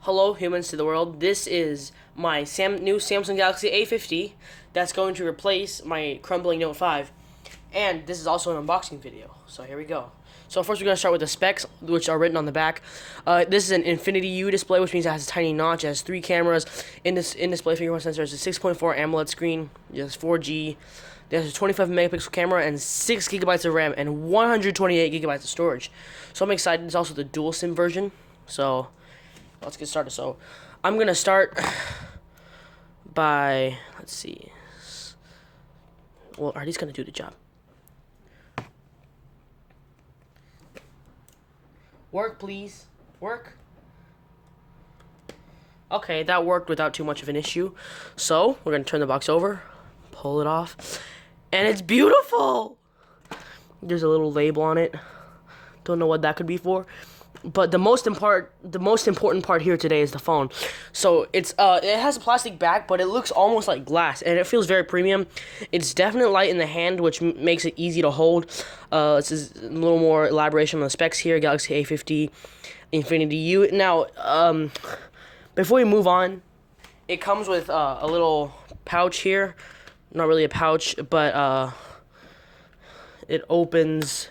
Hello, humans to the world. This is my new Samsung Galaxy A50 that's going to replace my crumbling Note 5. And this is also an unboxing video. So here we go. So first we're going to start with the specs, which are written on the back. This is an Infinity U display, which means it has a tiny notch. It has 3 cameras. In-display fingerprint sensor is a 6.4 AMOLED screen. It has 4G. There's a 25 megapixel camera and 6 gigabytes of RAM and 128 gigabytes of storage. So I'm excited. It's also the dual SIM version. So let's get started. So I'm going to start by, let's see. Well, are these going to do the job? Work, please. Work. Okay, that worked without too much of an issue. So we're going to turn the box over, pull it off, and it's beautiful. There's a little label on it. Don't know what that could be for. But the most important part here today is the phone. So it has a plastic back, but it looks almost like glass, and it feels very premium. It's definitely light in the hand, which makes it easy to hold. This is a little more elaboration on the specs here. Galaxy A50 Infinity U. Now, before we move on, it comes with a little pouch here. Not really a pouch, but it opens.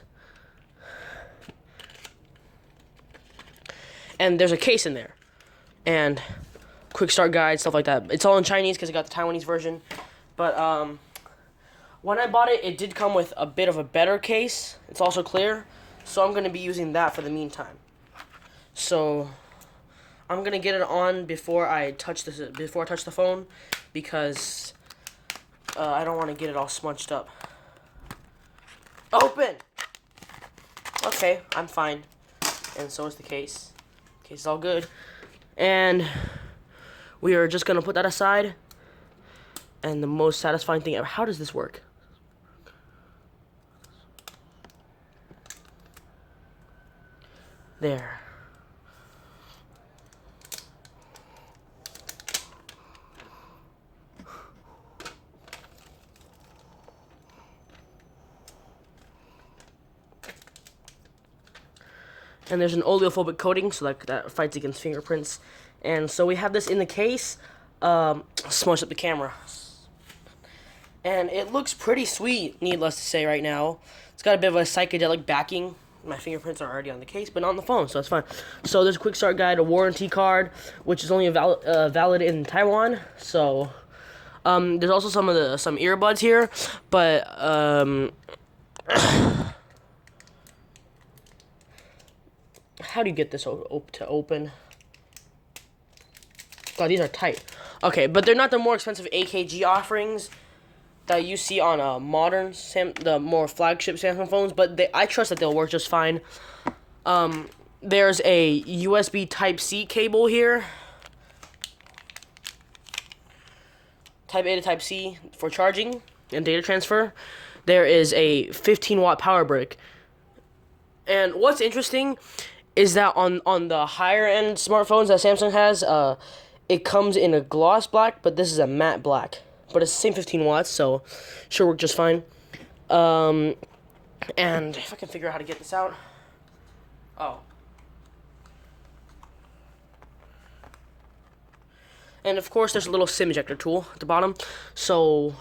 And there's a case in there, and quick start guide, stuff like that. It's all in Chinese because I got the Taiwanese version. But when I bought it, it did come with a bit of a better case. It's also clear, so I'm gonna be using that for the meantime. So I'm gonna get it on before I touch the phone, because I don't want to get it all smudged up. Open. Okay, I'm fine, and so is the case. Case is all good, and we are just gonna put that aside. And the most satisfying thing ever, how does this work? There. And there's an oleophobic coating, so that fights against fingerprints. And so we have this in the case. Smudged up the camera. And it looks pretty sweet, needless to say right now. It's got a bit of a psychedelic backing. My fingerprints are already on the case, but not on the phone, so that's fine. So there's a quick start guide, a warranty card, which is only valid in Taiwan. So there's also some earbuds here, but how do you get this to open? God, these are tight. Okay, but they're not the more expensive AKG offerings that you see on the more flagship Samsung phones, but I trust that they'll work just fine. There's a USB Type-C cable here. Type A to Type-C for charging and data transfer. There is a 15-watt power brick. And what's interesting is that on the higher end smartphones that Samsung has, it comes in a gloss black, but this is a matte black. But it's the same 15 watts, so should work just fine. And if I can figure out how to get this out. Oh. And of course, there's a little SIM ejector tool at the bottom. So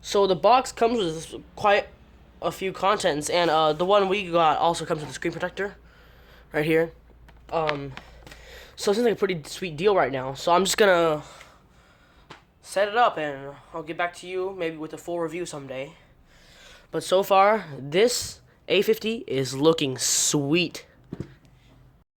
the box comes with quite a few contents, and the one we got also comes with a screen protector. Right here. So it seems like a pretty sweet deal right now. So I'm just gonna set it up, and I'll get back to you maybe with a full review someday. But so far, this A50 is looking sweet.